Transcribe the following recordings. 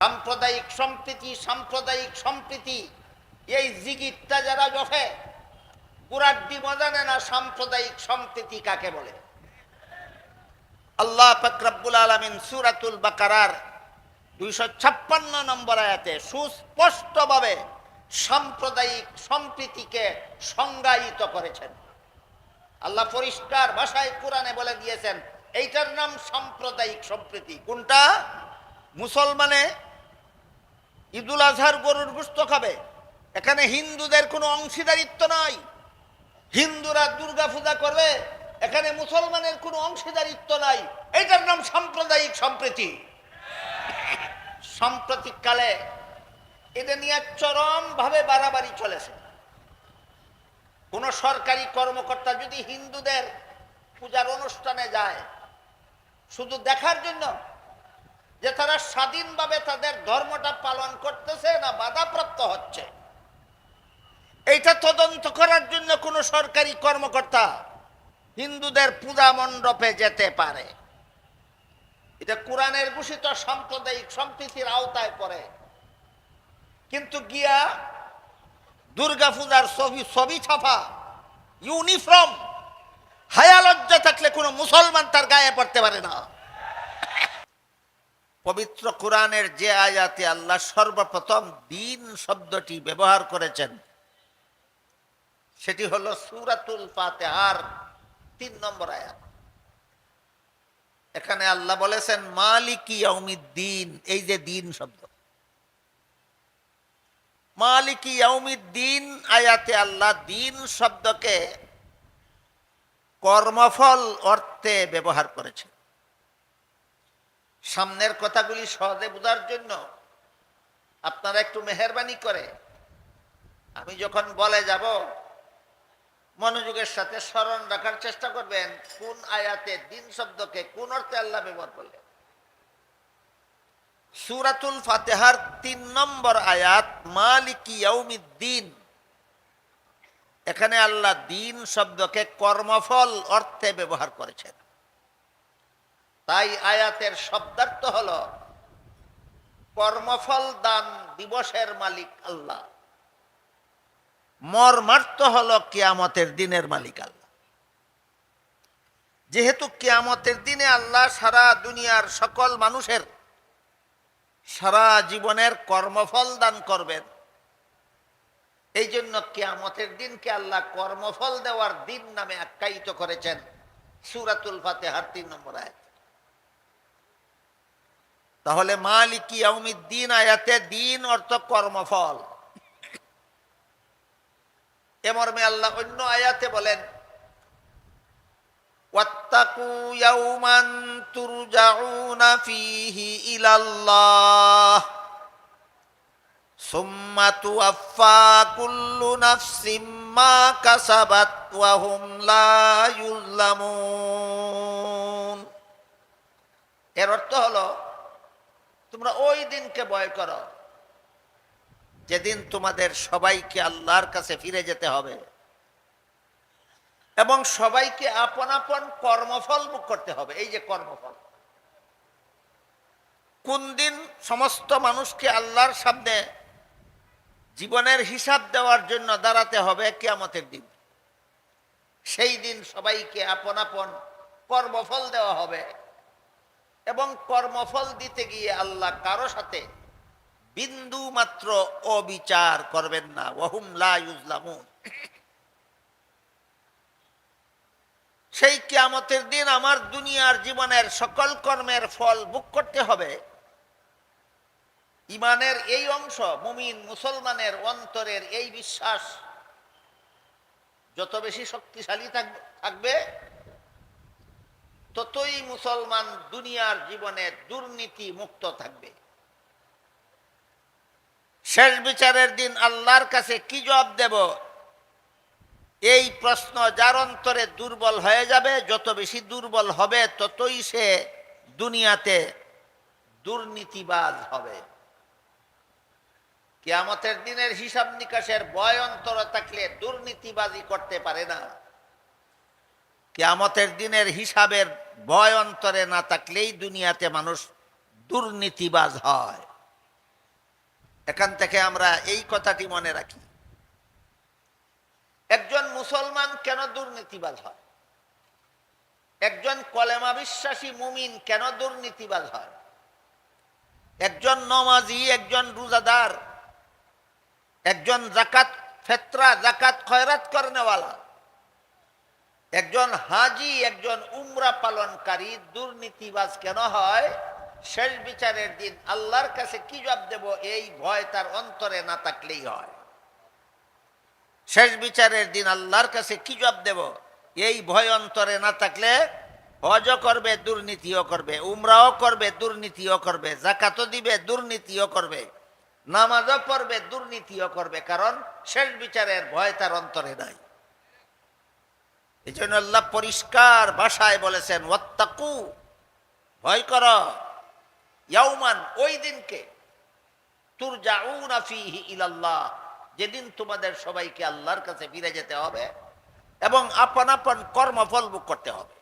সাম্প্রদায়িক সম্প্রীতি, সাম্প্রদায়িক সম্প্রীতি, এই জিগিরটা যারা জফে গুড়াড্ডি মজানে না সাম্প্রদায়িক সম্প্রীতি কাকে বলে। আল্লাহ পাক রব্বুল আলামিন সূরাতুল বাকারার 256 নম্বর আয়াতে সুস্পষ্টভাবে সাম্প্রদায়িক সম্প্রীতিকে সংজ্ঞায়িত করেছেন। আল্লাহ পরিষ্কার ভাষায় কোরআনে বলে দিয়েছেন এইটার নাম সাম্প্রদায়িক সম্প্রীতি। কোনটা? মুসলমানে ঈদুল আজহার গরুর গোশত খাবে, এখানে হিন্দুদের কোনো অংশীদারিত্ব নাই। হিন্দুরা দুর্গা পূজা করবে, এখানে মুসলমানের কোনো অংশীদারিত্ব নাই। এইটার নাম সাম্প্রদায়িক সম্প্রীতি। সাম্প্রতিককালে এটা নিয়ে চরমভাবে বাড়াবাড়ি চলেছে। কোন সরকারি কর্মকর্তা যদি হিন্দুদের পূজার অনুষ্ঠানে যায় শুধু দেখার জন্য যে তারা স্বাধীনভাবে তাদের ধর্মটা পালন করতেছে না বাধাপ্রাপ্ত হচ্ছে, এইটা তদন্ত করার জন্য কোন সরকারি কর্মকর্তা হিন্দুদের পূজা মণ্ডপে যেতে পারে। এটা কোরআনের ঘোষিত সাম্প্রদায়িক সম্প্রীতির আওতায় পড়ে। কিন্তু গিয়া দুর্গা পূজার ছবি ছাপা ইউনিফর্ম হায়া লজ্জা থাকলে কোনো মুসলমান তার গায়ে পড়তে পারে না। পবিত্র কোরআনের যে আয়াতে আল্লাহ সর্বপ্রথম দিন শব্দটি ব্যবহার করেছেন সেটি হলো সূরাতুল ফাতিহার 3 নম্বর আয়াত। এখানে আল্লাহ বলেছেন মালিকি ইয়াউমিদ্দিন। এই যে দিন শব্দ, মালিকি ইয়াউমিদ্দিন আয়াতে আল্লাহ দিন শব্দকে কর্মফল অর্থে ব্যবহার করেছে। সামনের কথাগুলি সহজে বোঝার জন্য আপনারা একটু মেহেরবানি করে আমি যখন বলে যাব মনোযোগের সাথে স্মরণ রাখার চেষ্টা করবেন কোন আয়াতে দিন শব্দকে কোন অর্থে আল্লাহ ব্যবহার করলেন। সূরাতুল ফাতিহার 3 নম্বর আয়াত মালিকি ইয়াউমিদ্দিন, এখানে আল্লাহ দিন শব্দকে কর্মফল অর্থে ব্যবহার করেছেন। তাই আয়াতের শব্দার্থ হলো কর্মফল দান দিবসের মালিক আল্লাহ, মর্মার্থ হলো কিয়ামতের দিনের মালিক আল্লাহ। যেহেতু কিয়ামতের দিনে আল্লাহ সারা দুনিয়ার সকল মানুষের সারা জীবনের কর্মফল দান করবেন, এই জন্য কিয়ামতের দিনকে আল্লাহ কর্মফল দেওয়ার দিন নামে আখ্যায়িত করেছেন সূরাতুল ফাতিহার 3 নম্বর আয়াত। তাহলে মালিকি ইয়াউমিদ্দিন আয়াতে দিন অর্থ কর্মফল। এ মর্মে আল্লাহ অন্য আয়াতে বলেন ওয়াত্তাকু ইয়াউমান তুরজাউনা ফীহি ইলাল্লাহ সুম্মা তুওয়াফফা কুল্লু নাফসিম মা কাসাবাত ওয়া হুম লা ইউযলামুন। এর অর্থ হলো তোমরা ওই দিনকে ভয় করো যেদিন তোমাদের সবাইকে আল্লাহর কাছে ফিরে যেতে হবে এবং সবাইকে আপন আপন কর্মফল ভোগ করতে হবে। এই যে কর্মফল, কোন দিন সমস্ত মানুষকে আল্লাহর সামনে জীবনের হিসাব দেওয়ার জন্য দাঁড়াতে হবে? কিয়ামতের দিন। সেই দিন সবাইকে আপন আপন কর্মফল দেওয়া হবে এবং কর্মফল দিতে গিয়ে আল্লাহ কারো সাথে বিন্দু মাত্র অবিচার করবেন না। ওয়াহুম লা ইউযলামুন। সেই কিয়ামতের দিন আমার দুনিয়ার জীবনের সকল কর্মের ফল ভোগ করতে হবে। ঈমানের এই অংশ, মুমিন মুসলমানের অন্তরের এই বিশ্বাস যত বেশি শক্তিশালী থাকবে ততই মুসলমান দুনিয়ার জীবনে দুর্নীতি মুক্ত থাকবে। শেষ বিচারের দিন আল্লাহর কাছে কি জবাব দেব, এই প্রশ্ন যার অন্তরে দুর্বল হয়ে যাবে, যত বেশি দুর্বল হবে ততই সে দুনিয়াতে দুর্নীতিবাজ হবে। কিয়ামতের দিনের হিসাব নিকাশের ভয় অন্তরে থাকলে দুর্নীতিবাজি করতে পারে না। কিয়ামতের দিনের হিসাবের ভয় অন্তরে না থাকলেই দুনিয়াতে মানুষ দুর্নীতিবাজ হয়। এখান থেকে আমরা এই কথাটি মনে রাখি, একজন মুসলমান কেন দুর্নীতিবাজ হয়, একজন কলেমা বিশ্বাসী মুমিন কেন দুর্নীতিবাজ হয়, একজন নমাজি, একজন রোজাদার, একজন যাকাত ফেতরা যাকাত খয়রাত করনেওয়ালা, একজন হাজি, একজন উমরা পালনকারী দুর্নীতিবাজ কেন হয়? শেষ বিচারের দিন আল্লাহর কাছে কি জবাব দেব, এই ভয় তার অন্তরে না থাকলেই হয়। শেষ বিচারের দিন আল্লাহর কাছে কি জবাব দেব, এই ভয় অন্তরে না থাকলে হজও করবে, দুর্নীতিও করবে, উমরাও করবে, দুর্নীতিও করবে, যাকাতও দিবে, দুর্নীতিও করবে, নামাজও পড়বে, দুর্নীতিও করবে, কারণ শেষ বিচারের ভয় তার অন্তরে নাই। এই জন্য আল্লাহ পরিষ্কার ভাষায় বলেছেন, ওয়াত্তাকু, ভয় কর, ইয়াউমান, ওই দিনকে, তুরজাউনা ফীহি ইলাল্লাহ, যেদিন তোমাদের সবাইকে আল্লাহর কাছে ফিরে যেতে হবে এবং আপন আপন কর্মফল ভোগ করতে হবে।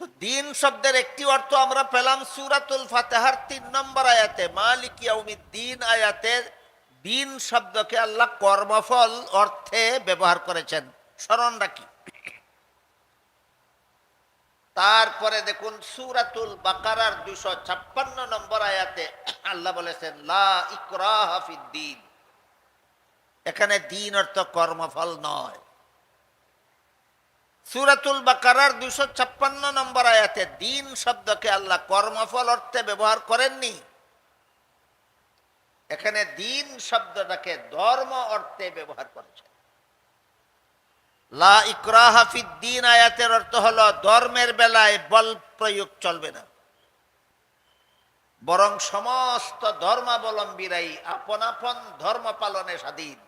তো দিন শব্দের একটি অর্থ আমরা পেলাম সূরাতুল ফাতিহার ৩ নম্বর আয়াতে, মালিক ইয়াউমিদ্দিন আয়াতে দিন শব্দকে আল্লাহ কর্মফল অর্থে ব্যবহার করেছেন, স্মরণ রাখি। তারপরে দেখুন সূরাতুল বাকারার ২৫৬ নম্বর আয়াতে আল্লাহ বলেছেন, লা ইকরাহা ফিদ্দীন, এখানে দিন অর্থ কর্মফল নয়। সূরাতুল বাকারার ২৫৬ নম্বর আয়াতে দিন শব্দকে আল্লাহ কর্মফল অর্থে ব্যবহার করেননি, এখানে দিন শব্দটাকে ধর্ম অর্থে ব্যবহার করেছেন। লা ইকরাহা ফিদ্দীন আয়াতের অর্থ হলো ধর্মের বেলায় বল প্রয়োগ চলবে না, বরং সমস্ত ধর্মাবলম্বীরাই আপন আপন ধর্ম পালনে স্বাধীন।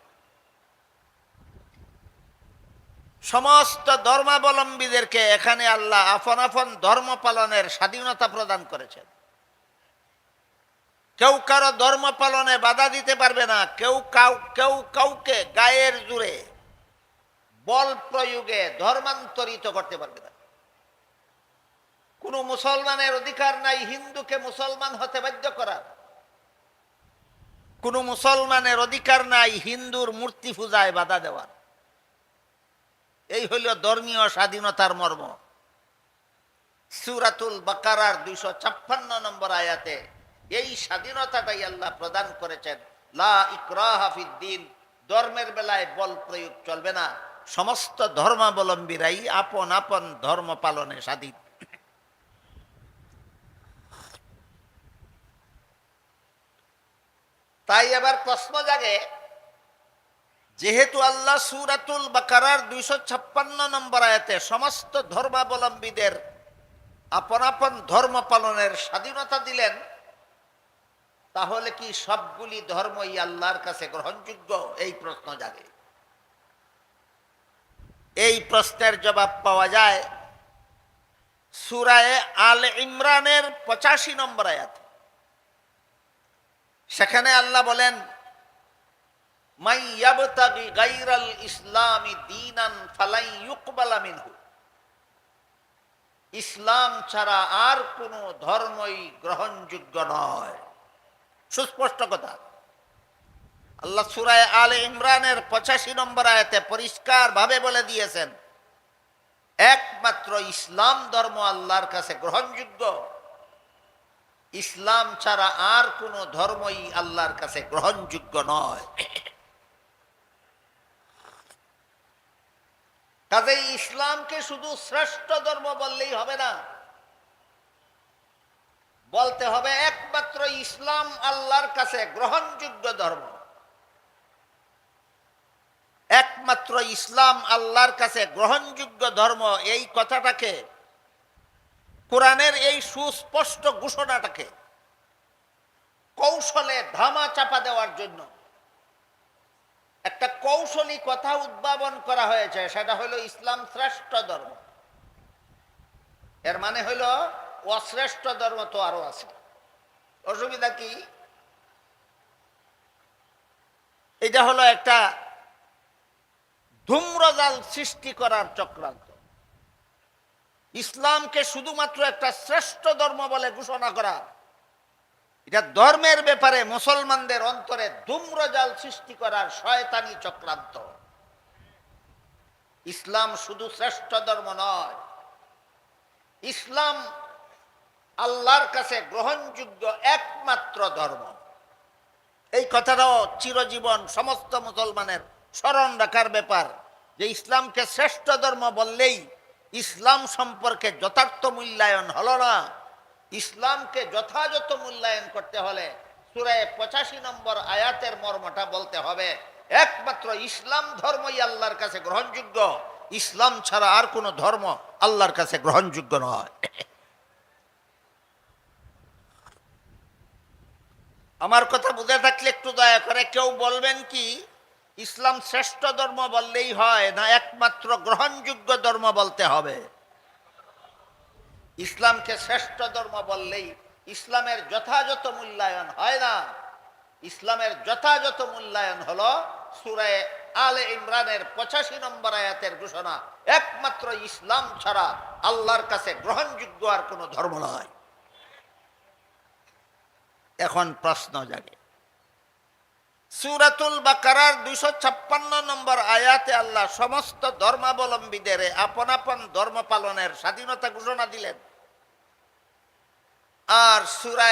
সমস্ত ধর্মাবলম্বীদেরকে এখানে আল্লাহ আপন আপন ধর্ম পালনের স্বাধীনতা প্রদান করেছেন। কেউ কারো ধর্ম পালনে বাধা দিতে পারবে না, কেউ কাউকে গায়ের জোরে বল প্রয়োগে ধর্মান্তরিত করতে পারবে না। কোন মুসলমানের অধিকার নাই হিন্দুকে মুসলমান হতে বাধ্য করার, কোন মুসলমানের অধিকার নাই হিন্দুর মূর্তি পূজায় বাধা দেওয়ার। এই হইল ধর্মীয় স্বাধীনতার মর্ম। সূরাতুল বাকারার ২৫৬ নম্বর আয়াতে এই স্বাধীনতাটাই আল্লাহ প্রদান করেছেন। লা ইকরাহা ফিদ্দীন, ধর্মের বেলায় বল প্রয়োগ চলবে না, সমস্ত ধর্মাবলম্বীরাই আপন আপন ধর্ম পালনে স্বাধীন। তাই এবার প্রশ্ন জাগে, যেহেতু আল্লাহ সূরাতুল বাকারার ২৫৬ নম্বর আয়াতে সমস্ত ধর্মাবলম্বীদের আপন আপন ধর্ম পালনের স্বাধীনতা দিলেন, তাহলে কি সবগুলি ধর্মই আল্লাহর কাছে গ্রহণযোগ্য? এই প্রশ্ন জাগে। এই প্রশ্নের জবাব পাওয়া যায় সূরা আলে ইমরানের ৮৫ নম্বর আয়াত। সেখানে আল্লাহ বলেন, মাই ইয়াবতাগি গায়রাল ইসলামি দীনান ফালাই ইউকবালা মিনহু, ইসলাম ছাড়া আর কোন ধর্মই গ্রহণযোগ্য নয়। সুস্পষ্ট কথা। আল্লাহ সূরা আলে ইমরানের ৮৫ নম্বর আয়াতে পরিষ্কার ভাবে বলে দিয়েছেন, একমাত্র ইসলাম ধর্ম আল্লাহর কাছে গ্রহণযোগ্য, ইসলাম ছাড়া আর কোন ধর্মই আল্লাহর কাছে গ্রহণযোগ্য নয়। কাজেই ইসলামকে শুধু শ্রেষ্ঠ ধর্ম বললেই হবে না, বলতে হবে একমাত্র ইসলাম আল্লাহর কাছে গ্রহণযোগ্য ধর্ম। একমাত্র ইসলাম আল্লাহর কাছে গ্রহণযোগ্য ধর্ম, এই কথাটাকে, কোরআনের এই সুস্পষ্ট ঘোষণাটাকে কৌশলে ধামা চাপা দেওয়ার জন্য একটা কৌশলী কথা উদ্ভাবন করা হয়েছে, সেটা হলো ইসলাম শ্রেষ্ঠ ধর্ম। এর মানে হলো অশ্রেষ্ঠ ধর্ম তো আরো আছে। অসুবিধা কি? এটা হলো একটা ধূম্রজাল সৃষ্টি করার চক্রান্ত। ইসলামকে শুধুমাত্র একটা শ্রেষ্ঠ ধর্ম বলে ঘোষণা করা, এটা ধর্মের ব্যাপারে মুসলমানদের অন্তরে ধূম্রজাল সৃষ্টি করার শয়তানি চক্রান্ত। ইসলাম শুধু শ্রেষ্ঠ ধর্ম নয়, ইসলাম আল্লাহর কাছে গ্রহণযোগ্য একমাত্র ধর্ম। এই কথাটাও চিরজীবন সমস্ত মুসলমানের স্মরণ রাখার ব্যাপার, যে ইসলামকে শ্রেষ্ঠ ধর্ম বললেই ইসলাম সম্পর্কে যথার্থ মূল্যায়ন হলো না। ইসলামকে যথাযথ মূল্যায়ন করতে হলে সূরা 85 নম্বর আয়াতের মর্মটা বলতে হবে, একমাত্র ইসলাম ধর্মই আল্লাহর কাছে গ্রহণযোগ্য, ইসলাম ছাড়া আর কোনো ধর্ম আল্লাহর কাছে গ্রহণযোগ্য নয়। আমার কথা বুঝে থাকলে একটু দয়া করে কেউ বলবেন কি ইসলাম শ্রেষ্ঠ ধর্ম বললেই হয় না একমাত্র গ্রহণযোগ্য ধর্ম বলতে হবে? ইসলামকে শ্রেষ্ঠ ধর্ম বললেই ইসলামের যথাযথ মূল্যায়ন হয় না। ইসলামের যথাযথ মূল্যায়ন হলো সূরা আলে ইমরানের 85 নম্বর আয়াতের ঘোষণা, একমাত্র ইসলাম ছাড়া আল্লাহর কাছে গ্রহণযোগ্য আর কোনো ধর্ম নয়। এখন প্রশ্ন জাগে, সূরাতুল বাকারার 256 নম্বর আয়াতে আল্লাহ সমস্ত ধর্মাবলম্বীদের আপন আপন ধর্ম পালনের স্বাধীনতা ঘোষণা দিলেন, আর সূরা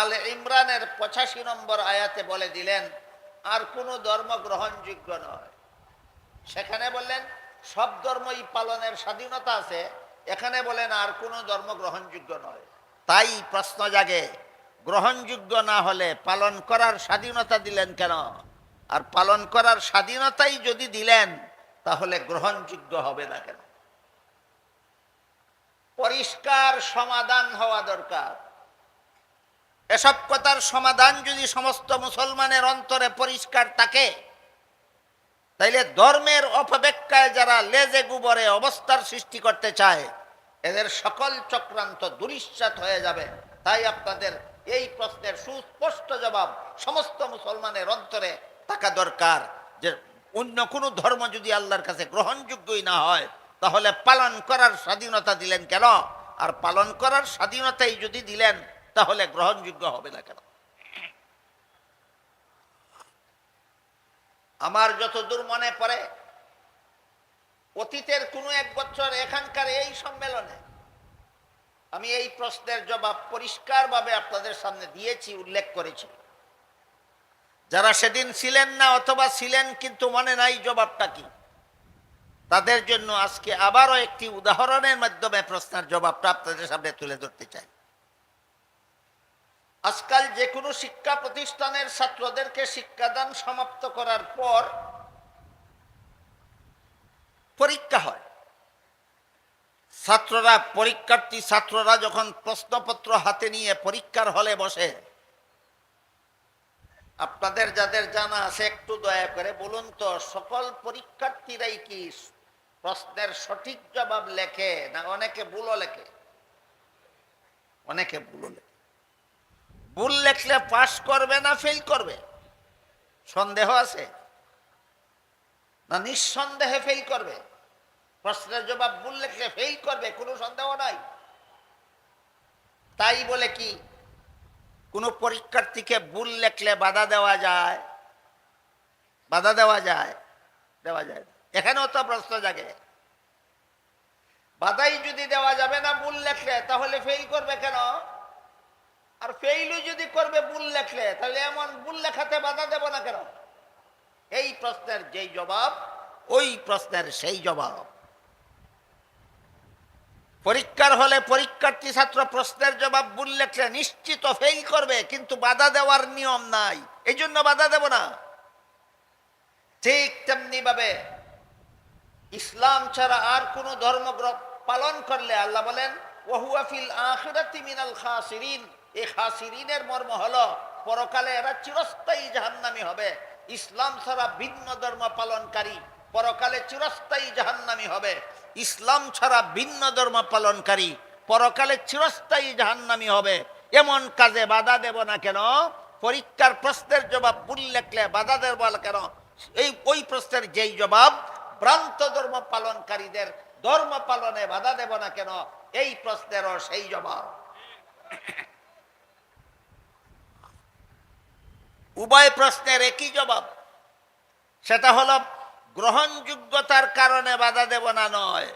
আলে ইমরানের 85 নম্বর আয়াতে বলে দিলেন আর কোনো ধর্ম গ্রহণযোগ্য নয়। সেখানে বললেন সব ধর্মই পালনের স্বাধীনতা আছে, এখানে বলেন আর কোনো ধর্ম গ্রহণযোগ্য নয়। তাই প্রশ্ন জাগে, গ্রহণযোগ্য না হলে পালন করার স্বাধীনতা দিলেন কেন? আর পালন করার স্বাধীনতাই যদি দিলেন তাহলে গ্রহণযোগ্য হবে না কেন? পরিষ্কার সমাধান হওয়া দরকার। এসব কথার সমাধান যদি সমস্ত মুসলমানের অন্তরে পরিষ্কার থাকে, তাইলে ধর্মের অপব্যাখ্যায় যারা লেজে গুবরে অবস্থার সৃষ্টি করতে চায় এদের সকল চক্রান্ত দুরিশ্বাত হয়ে যাবে। তাই আপনাদের এই প্রশ্নের সুস্পষ্ট জবাব সমস্ত মুসলমানের অন্তরে থাকা দরকার, যে অন্য কোনো ধর্ম যদি আল্লাহর কাছে গ্রহণযোগ্যই না হয় তাহলে পালন করার স্বাধীনতা দিলেন কেন? আর পালন করার স্বাধীনতাই যদি দিলেন তাহলে গ্রহণযোগ্য হবে না কেন? আমার যতদূর মনে পড়ে, অতীতের কোনো এক বছর এখানকার এই সম্মেলনে আমি এই প্রশ্নের জবাব পরিষ্কারভাবে আপনাদের সামনে দিয়েছি, উল্লেখ করেছি। যারা সেদিন ছিলেন না অথবা ছিলেন কিন্তু মনে নাই জবাবটা কি, তাদের জন্য আজকে আবারও একটি উদাহরণের মাধ্যমে প্রশ্নের জবাবটা আপনাদের সামনে তুলে ধরতে চাই। আজকাল যে কোনো শিক্ষা প্রতিষ্ঠানের ছাত্রদেরকে শিক্ষাদান সমাপ্ত করার পর পরীক্ষা হয়। ছাত্ররা যখন প্রশ্নপত্র হাতে নিয়ে পরীক্ষার হলে বসে, আপনাদের যাদের জানা আছে একটু দয়া করে বলুন তো, সকল পরীক্ষার্থীরাই কি প্রশ্নের সঠিক জবাব লেখে না অনেকে ভুলও লেখে? অনেকে ভুলও লেখে। ভুল লেখলে পাস করবে না ফেল করবে? সন্দেহ আছে? না নিঃসন্দেহে ফেল করবে? প্রশ্নের জবাব ভুল লেখলে ফেল করবে, কোনো সন্দেহ নাই। তাই বলে কি কোনো পরীক্ষার্থীকে ভুল লেখলে বাধা দেওয়া যায়? বাধা দেওয়া যায়? দেওয়া যায় না। এখানেও তো প্রশ্ন জাগে, বাধাই যদি দেওয়া যাবে না ভুল লেখলে, তাহলে ফেল করবে কেন? আর ফেইলও যদি করবে ভুল লেখলে, তাহলে এমন ভুল লেখাতে বাধা দেব না কেন? এই প্রশ্নের যেই জবাব ওই প্রশ্নের সেই জবাব। পরীক্ষার হলে পরীক্ষার্থী ছাত্র প্রশ্নের জবাব ভুল লেখলে নিশ্চিত ফেল করবে, কিন্তু বাধা দেওয়ার নিয়ম নাই, এই জন্য বাধা দেব না। ঠিক তেমনি ভাবে ইসলাম ছাড়া আর কোন ধর্ম পালন করলে আল্লাহ বলেন ওয়াহুয়া ফিল আখিরাতি মিনাল খাসিরিন। এই খাসিরিনের মর্ম হলো পরকালে এরা চিরস্থায়ী জাহান্নামী হবে। ইসলাম ছাড়া ভিন্ন ধর্ম পালনকারী পরকালে চিরস্থায়ী জাহান্নামী হবে। ইসলাম ছাড়া ভিন্ন ধর্ম পালনকারী পরকালে চিরস্থায়ী জাহান্নামী হবে। এমন কাজে বাধা দেব না কেন? পরীক্ষার প্রশ্নের জবাব ভুল লেখলে বাধা দেব না কেন? ওই প্রশ্নের যেই জবাব ভ্রান্ত ধর্ম পালনকারীদের ধর্ম পালনে বাধা দেব না কেন, এই প্রশ্নেরও সেই জবাব। উভয় প্রশ্নের একই জবাব, সেটা হলো গ্রহণযোগ্যতার কারণে বাধা দেব না নয়,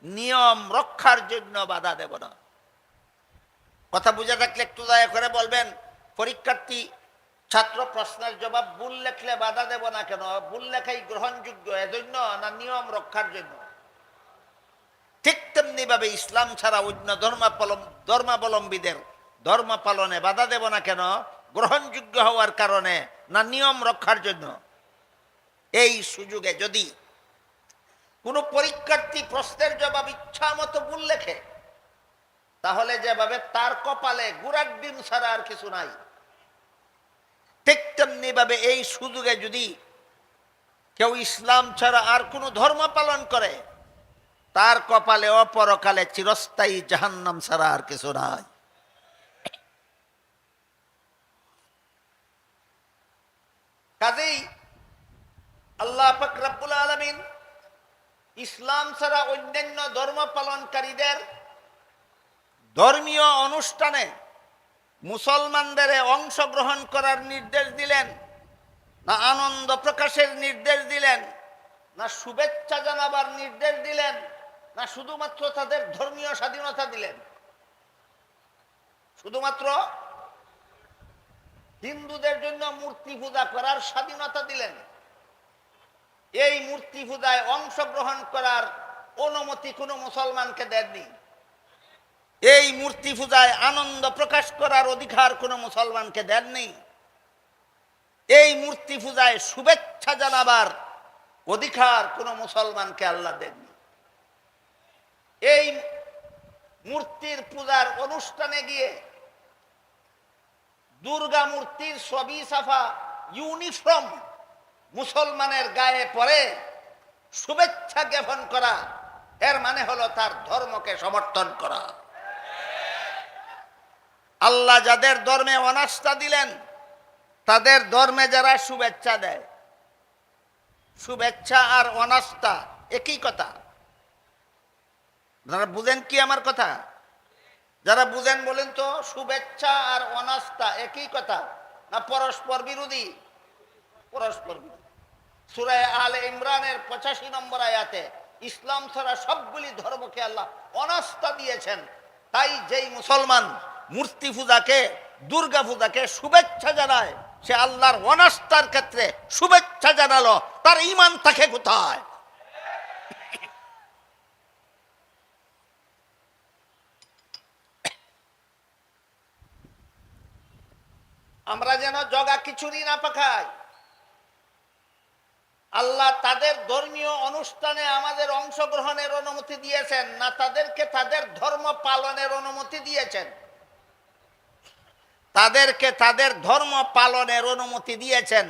নিয়ম রক্ষার জন্য বাধা দেব না। কথা বুঝে থাকলে একটু দয়া করে বলবেন, পরীক্ষার্থী ছাত্র প্রশ্নের জবাব ভুল লেখলে বাধা দেব না কেন, ভুল লেখাই গ্রহণযোগ্য এজন্য না নিয়ম রক্ষার জন্য? ঠিক তেমনি ভাবে ইসলাম ছাড়া অন্য ধর্মাবলম্বীদের ধর্ম পালনে বাধা দেব না কেন, গ্রহণযোগ্য হওয়ার কারণে না নিয়ম রক্ষার জন্য? এই সুযোগে যদি কোনো পরীক্ষার্থী প্রশ্নের জবাব ইচ্ছা মতো ভুল লেখে, তাহলে যেভাবে তার কপালে গুড়ার ডিম ছাড়া আর কিছু নাই, ঠিক তেমনি ভাবে এই সুযোগে যদি কেউ ইসলাম ছাড়া আর কোনো ধর্ম পালন করে, তার কপালে অপরকালে চিরস্থায়ী জাহান্নাম ছাড়া আর কিছু নাই। কাজেই আল্লাহ পাক রব্বুল আলামিন ইসলাম ছাড়া অন্যান্য ধর্ম পালনকারীদের ধর্মীয় অনুষ্ঠানে মুসলমানদের অংশগ্রহণ করার নির্দেশ দিলেন না আনন্দ প্রকাশের নির্দেশ দিলেন, না শুভেচ্ছা জানাবার নির্দেশ দিলেন, না শুধুমাত্র তাদের ধর্মীয় স্বাধীনতা দিলেন? শুধুমাত্র হিন্দুদের জন্য মূর্তি পূজা করার স্বাধীনতা দিলেন। এই মূর্তি পূজায় অংশগ্রহণ করার অনুমতি কোনো মুসলমানকে দেননি। এই মূর্তি পূজায় আনন্দ প্রকাশ করার অধিকার কোনো মুসলমানকে দেননি। এই মূর্তি পূজায় শুভেচ্ছা জানাবার অধিকার কোনো মুসলমানকে আল্লাহ দেননি। এই মূর্তির পূজার অনুষ্ঠানে গিয়ে দুর্গা মূর্তির ছবি ছাপা ইউনিফর্ম মুসলমানের গায়ে পরে শুভেচ্ছা জ্ঞাপন করা, এর মানে হলো তার ধর্মকে সমর্থন করা। আল্লাহ যাদের ধর্মে অনাস্থা দিলেন, তাদের ধর্মে যারা শুভেচ্ছা দেয়, শুভেচ্ছা আর অনাস্থা একই কথা। যারা বুঝেন কি আমার কথা? যারা বুঝেন বলেন তো, শুভেচ্ছা আর অনাস্থা একই কথা না পরস্পর বিরোধী? পরস্পর বিরোধী। সূরা আলে ইমরানের 85 নম্বর আয়াতে ইসলাম ছাড়া সবগুলি ধর্মকে আল্লাহ অনাস্থা দিয়েছেন। তাই যেই মুসলমান মূর্তি পূজাকে, দুর্গা পূজাকে শুভেচ্ছা জানায়, সে আল্লাহর অনাস্থার ক্ষেত্রে শুভেচ্ছা জানালো, তার ঈমান থাকে কোথায়? আমরা যেন জগা খিচুড়ি না পাকাই। আল্লাহ তাদের ধর্মীয় অনুষ্ঠানে আমাদের অংশগ্রহণের অনুমতি দিয়েছেন না তাদেরকে তাদের ধর্ম পালনের অনুমতি দিয়েছেন? তাদেরকে তাদের ধর্ম পালনের অনুমতি দিয়েছেন,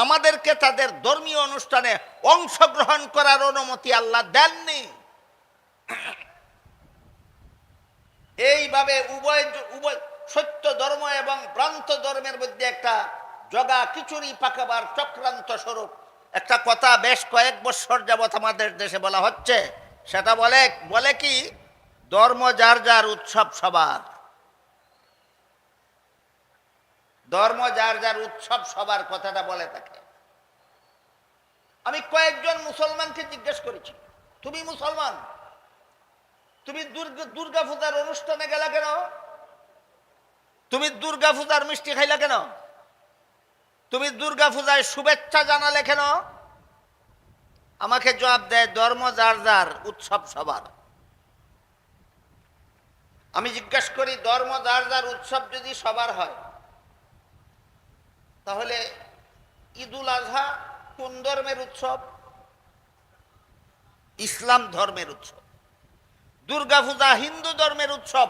আমাদেরকে তাদের ধর্মীয় অনুষ্ঠানে অংশগ্রহণ করার অনুমতি আল্লাহ দেননি। এইভাবে উভয় সত্য ধর্ম এবং ভ্রান্ত ধর্মের মধ্যে একটা জগা খিচুড়ি পাকাবার চক্রান্ত স্বরূপ একটা কথা বেশ কয়েক বছর যাবৎ আমাদের দেশে বলা হচ্ছে। সেটা বলে কি, ধর্ম যার যার, উৎসব সবার। ধর্ম যার যার, উৎসব সবার কথাটা বলে থাকে। আমি কয়েকজন মুসলমানকে জিজ্ঞেস করেছি, তুমি মুসলমান, তুমি দুর্গা পূজার অনুষ্ঠানে গেলা কেন? তুমি দুর্গা পূজার মিষ্টি খাইলা কেন? তুমি দুর্গা পূজায় শুভেচ্ছা জানালে কেন? আমাকে জবাব দেয়, ধর্ম যার যার, উৎসব সবার। আমি জিজ্ঞাসা করি, ধর্ম যার যার, উৎসব যদি সবার হয়, তাহলে ঈদুল আজহা কোন ধর্মের উৎসব? ইসলাম ধর্মের উৎসব। দুর্গা পূজা হিন্দু ধর্মের উৎসব।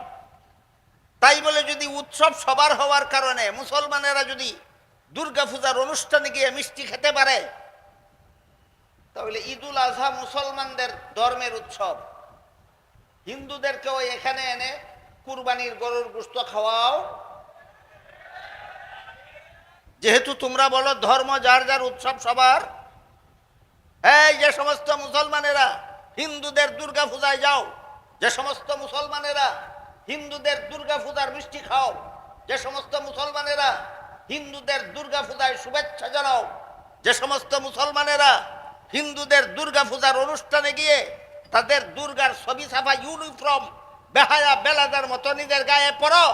তাই বলে যদি উৎসব সবার হওয়ার কারণে মুসলমানেরা যদি দুর্গা পূজার অনুষ্ঠানে গিয়ে মিষ্টি খেতে পারে, তাহলে ঈদুল আজহা মুসলমানদের ধর্মের উৎসব, হিন্দুদেরকেও এখানে এনে কুরবানির গরুর গোশত খাওয়াও। যেহেতু তোমরা বলো ধর্ম যার যার, উৎসব সবার, এই যে সমস্ত মুসলমানেরা হিন্দুদের দুর্গা পূজায় যাও, যে সমস্ত মুসলমানেরা হিন্দুদের দুর্গা পূজার মিষ্টি খাও, যে সমস্ত মুসলমানেরা হিন্দুদের দুর্গা পূজায় শুভেচ্ছা জানাও, যে সমস্ত মুসলমানেরা হিন্দুদের দুর্গা পূজার অনুষ্ঠানে গিয়ে তাদের দুর্গার ছবি ছাপা ইউনিফর্ম বেহায়া বেলাদার মতো নিজের গায়ে পরো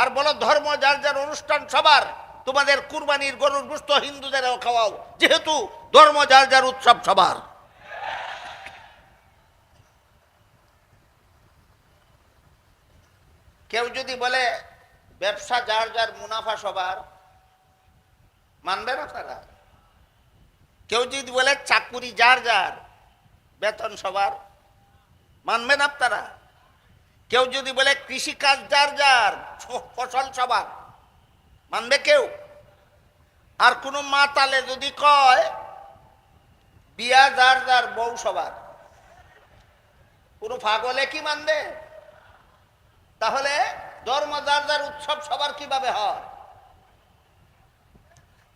আর বলো ধর্ম যার যার অনুষ্ঠান সবার, তোমাদের কুরবানির গরুর গোশত হিন্দুদেরও খাওয়াও, যেহেতু ধর্ম যার যার উৎসব সবার। কেউ যদি বলে ব্যবসা যার যার মুনাফা সবার, মানবে না তারা? কেউ যদি বলে চাকুরি যার যার বেতন সবার, মানবেন আপনারা? কেউ যদি বলে কৃষিকাজ যার যার ফসল সবার, মানবে কেউ? আর কোন মাতালে যদি কয় বিয়া যার যার বউ সবার, কোন পাগলে কি মানবে? তাহলে ধর্ম যার যার উৎসব সবার কিভাবে হয়?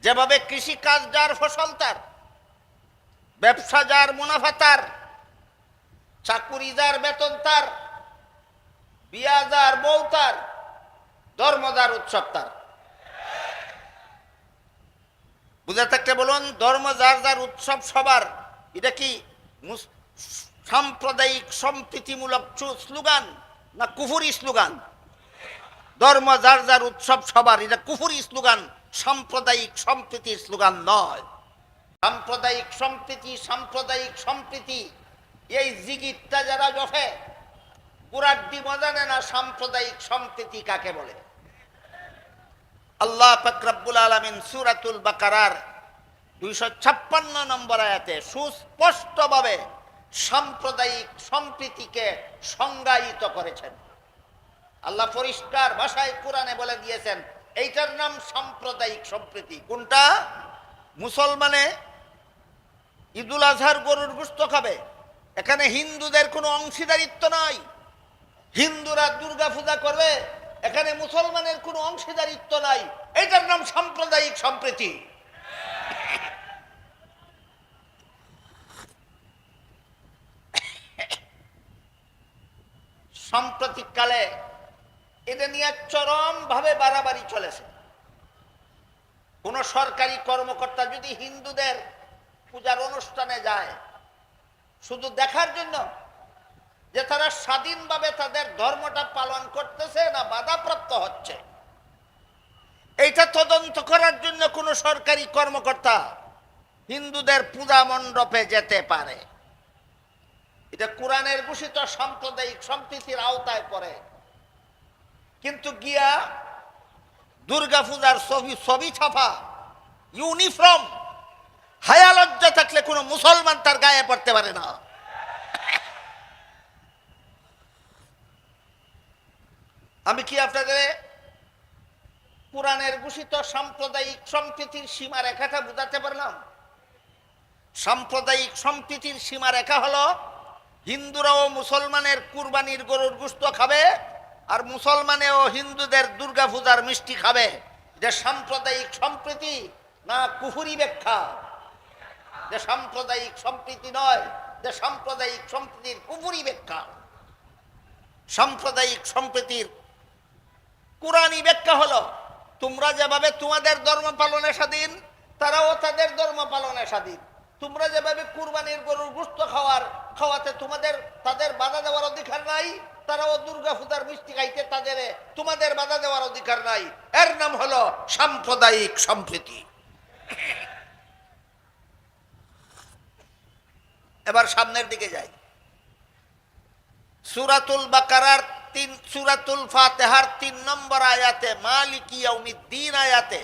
যেভাবে কৃষিকাজ যার ফসল তার, ব্যবসা যার মুনাফা তার, চাকুরি যার বেতন তার, বিয়া যার বউ তার, ধর্ম যার উৎসব তার। বুঝে থাকতে বলুন, ধর্ম যার যার উৎসব সবার, এটা কি সাম্প্রদায়িক সম্প্রীতিমূলক স্লোগান না কুফুরি স্লোগান? ধর্ম যার যার উৎসব সবার, এটা কুফুরি স্লোগান, সাম্প্রদায়িক সম্প্রীতির স্লোগান নয়। সাম্প্রদায়িক সম্প্রীতি, সাম্প্রদায়িক সম্প্রীতি এই জিগিরটা যারা জফে পুরাড্ডি মজানে না সাম্প্রদায়িক সম্প্রীতি কাকে বলে। আল্লাহ পাক রব্বুল আলামিন সূরাতুল বাকারার 256 নম্বর আয়াতে সুস্পষ্টভাবে সাম্প্রদায়িক সম্প্রীতিকে সংজ্ঞায়িত করেছেন। আল্লাহ পরিষ্কার ভাষায় কোরআনে বলে দিয়েছেন এইটার নাম সাম্প্রদায়িক সম্প্রীতি। কোনটা? মুসলমানে ঈদুল আজহার গরুর গোশত খাবে, এখানে হিন্দুদের কোনো অংশীদারিত্ব নাই। হিন্দুরা দুর্গা পূজা করবে, এখানে মুসলমানের কোনো অংশীদারিত্ব নাই। এটার নাম সাম্প্রদায়িক সম্প্রীতি। সাম্প্রতিককালে এটা নিয়ে চরম ভাবে বাড়াবাড়ি চলেছে। কোন সরকারি কর্মকর্তা যদি হিন্দুদের পূজার অনুষ্ঠানে যায় শুধু দেখার জন্য যে তারা স্বাধীনভাবে তাদের ধর্মটা পালন করতেছে না বাধাপ্রাপ্ত হচ্ছে, এইটা তদন্ত করার জন্য কোন সরকারি কর্মকর্তা হিন্দুদের পূজা মণ্ডপে যেতে পারে। এটা কোরআনের ঘোষিত সাম্প্রদায়িক সম্প্রীতির আওতায় পড়ে। কিন্তু গিয়া দুর্গা পূজার ছবি ছাপা ইউনিফর্ম হায়া লজ্জা থাকলে কোনো মুসলমান তার গায়ে পড়তে পারে না। আমি কি আপনাদের কোরআনের ঘোষিত সাম্প্রদায়িক সম্প্রীতির সীমারেখাটা বুঝাতে পারলাম? সাম্প্রদায়িক সম্প্রীতির সীমারেখা হলো হিন্দুরা ও মুসলমানের কুরবানির গরুর গোশত খাবে আর মুসলমানেও হিন্দুদের দুর্গা পূজার মিষ্টি খাবে। যে সাম্প্রদায়িক সম্প্রীতি না কুফুরি ব্যাখ্যা? যে সাম্প্রদায়িক সম্প্রীতি নয়, যে সাম্প্রদায়িক সম্প্রীতির কুফুরি ব্যাখ্যা। সাম্প্রদায়িক সম্প্রীতির কুরআনী ব্যাখ্যা হলো তোমরা যেভাবে তোমাদের ধর্ম পালনে স্বাধীন তারাও তাদের ধর্ম পালনে স্বাধীন। তোমরা যেভাবে কুরবানির গরুর গোশত খাওয়াতে তাদের বাধা দেওয়ার অধিকার নাই, তারাও দুর্গা পূজার মিষ্টি খাইতে তোমাদের বাধা দেওয়ার অধিকার নাই। এর নাম হলো সাম্প্রদায়িক সম্প্রীতি। এবার সামনের দিকে যাই। সূরাতুল বাকারার সূরাতুল ফাতিহার 3 নম্বর আয়াতে মালিকি ইয়াউমিদ্দিন আয়াতে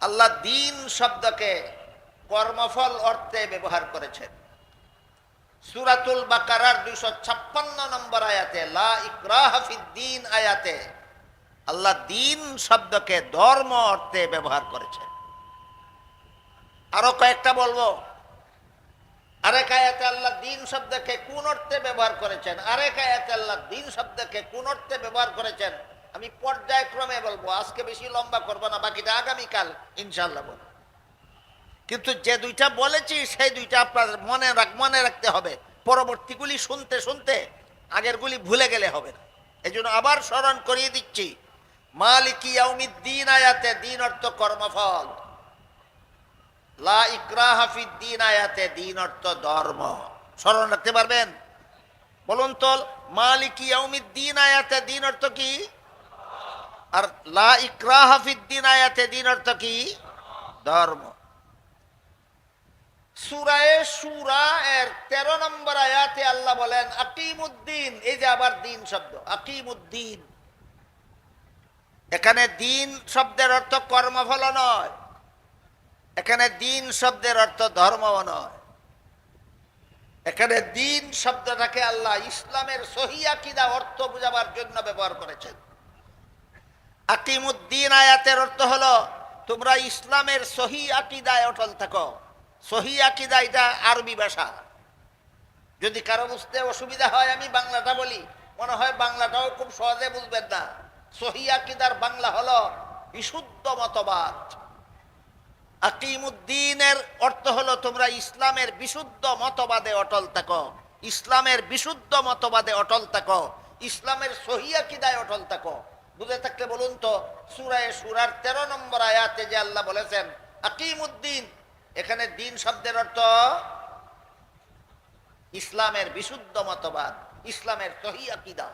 আল্লাহ দিন শব্দকে কর্মফল অর্থে ব্যবহার করেছেন। সূরাতুল বাকারার 256 নম্বর আয়াতে লা ইকরাহা ফিদ্দিন আয়াতে আল্লাহ দিন শব্দকে ধর্ম অর্থে ব্যবহার করেছেন। আরো কয়েকটা বলবো। আরেক আয়াতে আল্লাহ দিন শব্দকে কোন অর্থে ব্যবহার করেছেন, আরেক আয়াতে আল্লাহ দিন শব্দকে কোন অর্থে ব্যবহার করেছেন আমি পর্যায়ক্রমে বলবো, আজকে বেশি লম্বা করবো না, বাকিটা আগামীকাল ইনশাআল্লাহ বলবো। কিন্তু যে দুইটা বলেছি সেই দুইটা আপনার মনে রাখতে হবে, পরবর্তীগুলি শুনতে শুনতে আগেরগুলি ভুলে গেলে হবে না। এই জন্য আবার স্মরণ করিয়ে দিচ্ছি, মালিকি ইয়াউমিদ্দিন আয়াতে দিন অর্থ কর্মফল, লা ইকরাহা ফিদ্দিন আয়াতে দিন অর্থ ধর্ম। স্মরণ রাখতে পারবেন? বলুন তো, মালিকি ইয়াউমিদ্দিন আয়াতে দিন অর্থ কি, আর লা ইকরাহা ফিদ্দিন আয়াতে দিন অর্থ কি? ধর্ম। সূরায়ে সূরা এর 13 নম্বর আয়াতে আল্লাহ বলেন আকিমুদ্দিন। এই যে আবার দিন শব্দ, আকিমুদ্দিন, এখানে দিন শব্দের অর্থ কর্মফল নয়, এখানে দিন শব্দের অর্থ ধর্মও নয়। এখানে দিন শব্দটাকে আল্লাহ ইসলামের সহি আকীদা অর্থ বোঝাবার জন্য ব্যবহার করেছেন। আকিমুদ্দিন আয়াতের অর্থ হলো তোমরা ইসলামের সহি আকীদায় অটল থাকো। সহি আকীদা এটা আরবি ভাষা, যদি কারো বুঝতে অসুবিধা হয় আমি বাংলাটা বলি, মনে হয় বাংলাটাও খুব সহজে বুঝবেন না। সহি আকীদার বাংলা হলো বিশুদ্ধ মতবাদ। আকিমুদ্দিনের অর্থ হলো তোমরা ইসলামের বিশুদ্ধ মতবাদে অটল থাকো, ইসলামের বিশুদ্ধ মতবাদে অটল থাকো, ইসলামের সহি আকীদায় অটল থাকো। বুঝে থাকলে বলুন তো, সূরায়ে সূরার 13 নম্বর আয়াতে যে আল্লাহ বলেছেন আকিমুদ্দিন, এখানে দিন শব্দের অর্থ ইসলামের বিশুদ্ধ মতবাদ, ইসলামের সহি আকীদা।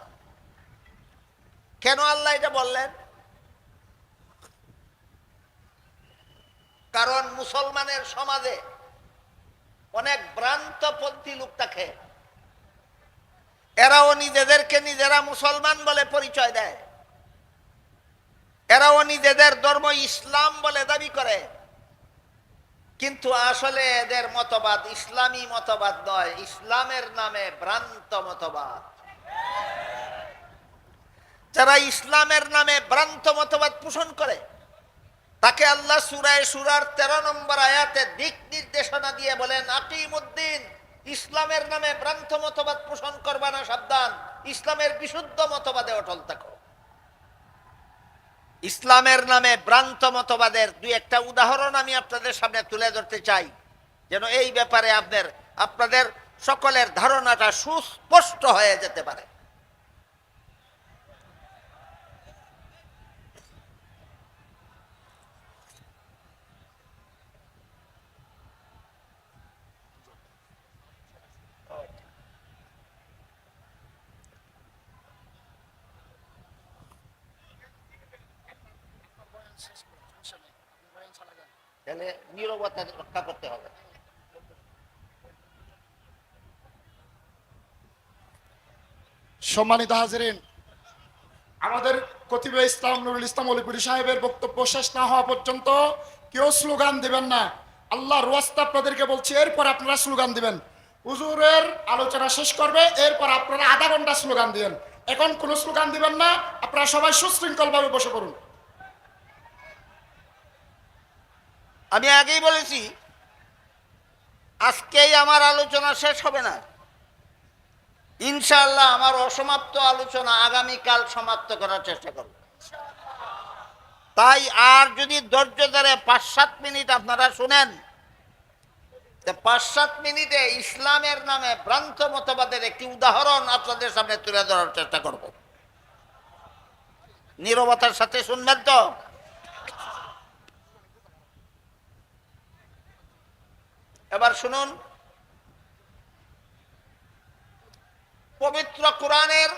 কেন আল্লাহ এটা বললেন? কারণ মুসলমানের সমাজে অনেক ভ্রান্তপন্থী লোক থাকে, এরাও নিজেদেরকে নিজেরা মুসলমান বলে পরিচয় দেয়, এরাও নিজেদের ধর্ম ইসলাম বলে দাবি করে, কিন্তু আসলে এদের মতবাদ ইসলামী মতবাদ নয়, ইসলামের নামে ভ্রান্ত মতবাদ। যারা ইসলামের নামে ভ্রান্ত মতবাদ পোষণ করে তাকে আল্লাহ সূরায়ে সূরার 13 নম্বর আয়াতে দিক নির্দেশনা দিয়ে বলেন আকিমুদ্দিন, ইসলামের নামে ভ্রান্ত মতবাদ পোষণ করবা না, সাবধান, ইসলামের বিশুদ্ধ মতবাদে অটল থাকো। ইসলামের নামে ভ্রান্ত মতবাদের দুই একটা উদাহরণ আমি আপনাদের সামনে তুলে ধরতে চাই, যেন এই ব্যাপারে আপনাদের সকলের ধারণাটা সুস্পষ্ট হয়ে যেতে পারে। তাহলে নীরবতা রক্ষা করতে হবে। সম্মানিত হাজিরিন, আমাদের কতিবে ইসলাম নুরুল ইসলাম অলিপুরি সাহেবের বক্তব্য শেষ না হওয়া পর্যন্ত কেউ স্লোগান দিবেন না। আল্লাহর ওয়াস্তে আপনাদেরকে বলছি, এরপর আপনারা স্লোগান দিবেন। হুজুরের আলোচনা শেষ করবে, এরপর আপনারা আধা ঘন্টা স্লোগান দিবেন। এখন কোনো স্লোগান দিবেন না, আপনারা সবাই সুশৃঙ্খলভাবে বসে পড়ুন। আমি আগেই বলেছি আজকেই আমার আলোচনা শেষ হবে না, ইনশাআল্লাহ আমার অসমাপ্ত আলোচনা আগামীকাল সমাপ্ত করার চেষ্টা করব। তাই আর যদি ধৈর্য ধরে 5-7 মিনিট আপনারা শুনেন, 5-7 মিনিটে ইসলামের নামে ভ্রান্ত মতবাদের একটি উদাহরণ আপনাদের সামনে তুলে ধরার চেষ্টা করব। নীরবতার সাথে শুনবেন তো? এবার শুনুন, পবিত্র কোরআনের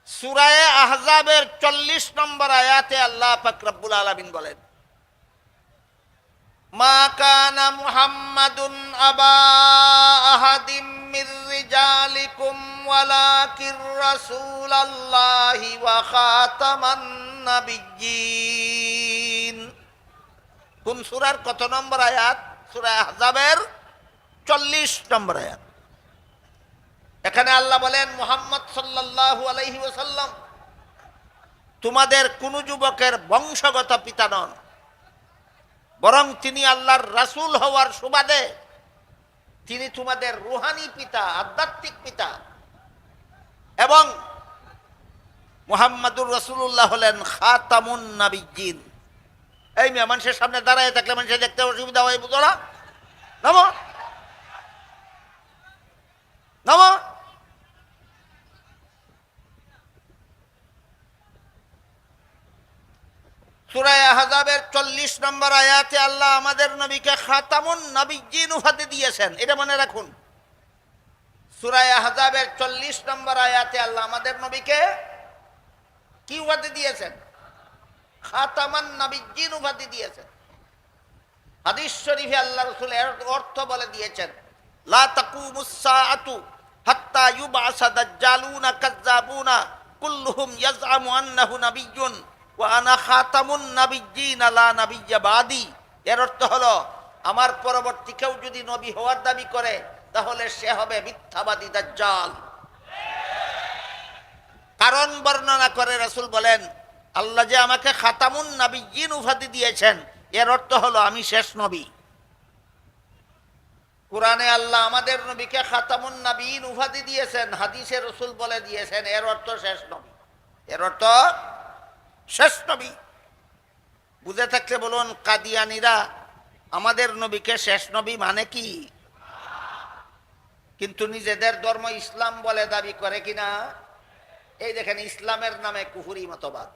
সূরায়ে আহজাবের 40 নম্বর আয়াতে আল্লাহ পাক রব্বুল আলামিন বলেন মা কানা মুহাম্মাদুন আবা আহাদিম মির রিজালিকুম ওয়ালাকির রাসূলুল্লাহি ওয়া খাতামান নাবিয়্যিন। কোন সূরার কত নম্বর আয়াত? সূরা আহজাবের 40 নম্বর আয়াত। এখানে আল্লাহ বলেন মুহাম্মদ সাল্লাল্লাহু আলাইহি ওয়াসাল্লাম তোমাদের কোন যুবকের বংশগত পিতা নন, বরং তিনি আল্লাহর রাসূল হওয়ার সুবাদে তিনি তোমাদের রূহানি পিতা, আধ্যাত্মিক পিতা। এবং মুহাম্মাদুর রাসূলুল্লাহ হলেন খাতামুন নাবিয়্যিন। এই মেয়ে মানুষের সামনে দাঁড়ায় থাকলে মানুষের দেখতে অসুবিধা হয়, বুঝো না? নামো। নামো। সূরা আহজাবের 40 নম্বর আয়াতে আল্লাহ আমাদের নবীকে খাতামুন নবিয়্যিন উপাধি দিয়েছেন, এটা মনে রাখুন। সূরা আহজাবের 40 নম্বর আয়াতে আল্লাহ আমাদের নবীকে কি উপাধি দিয়েছেন? খাতামান নবিয়্যিন উপাধি দিয়েছেন। হাদিস শরীফে আল্লাহ রাসূল এর অর্থ বলে দিয়েছেন, লা তাকুমুস সাআতু হাত্তা ইউবআসা দাজ্জালুনা কাজ্জাবুনা কুল্লুহুম ইয়াজআমু আন্নাহু নাবিয়্যুন ওয়া আনা খাতামুন নাবিয়্যিন লা নাবিয়্যা বাদি। এর অর্থ হলো আমার পরবর্তী কেউ যদি নবী হওয়ার দাবি করে তাহলে সে হবে মিথ্যাবাদী দাজ্জাল। কারণ বর্ণনা করে রাসূল বলেন, আল্লাহ যে আমাকে খাতামুন নাবিয়্যিন উপাধি দিয়েছেন এর অর্থ হলো আমি শেষ নবী। কোরআনে আল্লাহ আমাদের নবীকে খাতামুন নবিয়্যিন উপাধি দিয়েছেন, হাদিসে রাসূল বলে দিয়েছেন এর অর্থ শেষ নবী। এর অর্থ শেষ নবী। বুঝে থাকলে বলুন, কাদিয়ানীরা আমাদের নবীকে শেষ নবী মানে কি? কিন্তু নিজেদের ধর্ম ইসলাম বলে দাবি করে কিনা? এই দেখেন, ইসলামের নামে কুফরি মতবাদ।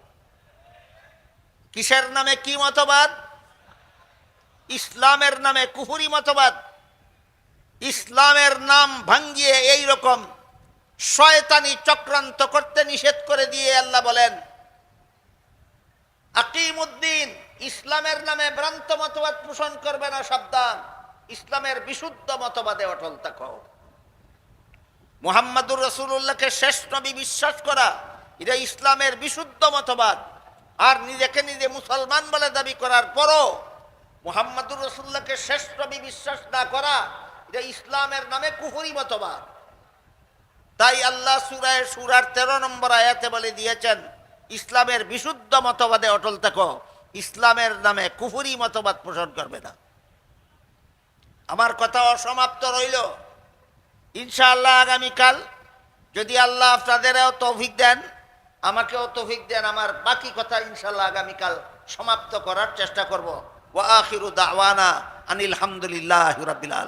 কিসের নামে কি মতবাদ? ইসলামের নামে কুফরি মতবাদ। ইসলামের নাম ভাঙ্গিয়ে এই রকম শয়তানি চক্রান্ত করতে নিষেধ করে দিয়ে আল্লাহ বলেন, আকিমুদ্দিন, ইসলামের নামে ভ্রান্ত মতবাদ পোষণ করবে না, সাবধান, ইসলামের বিশুদ্ধ মতবাদে অটল থাকো। মুহাম্মাদুর রাসূলুল্লাহকে শেষ নবী বিশ্বাস করা এটা ইসলামের বিশুদ্ধ মতবাদ। আর নিজেকে নিজে মুসলমান বলে দাবি করার পরও মুহাম্মাদুর রাসূলুল্লাহকে শেষ নবী বিশ্বাস না করা এটা ইসলামের নামে কুফরি মতবাদ। তাই আল্লাহ সূরার 13 নম্বর আয়াতে বলে দিয়েছেন, ইসলামের বিশুদ্ধ মতবাদে অটল থাকো, ইসলামের নামে কুফরি মতবাদ পোষণ করবে না। আমার কথা অসমাপ্ত রইল। ইনশাআল্লাহ আগামীকাল যদি আল্লাহ আপনাদেরও তৌফিক দেন, আমাকেও তৌফিক দেন, আমার বাকি কথা ইনশাআল্লাহ আগামীকাল সমাপ্ত করার চেষ্টা করব। ওয়া আখিরু দাওয়ানা আনিল হামদুলিল্লাহি রাব্বিল আলামিন।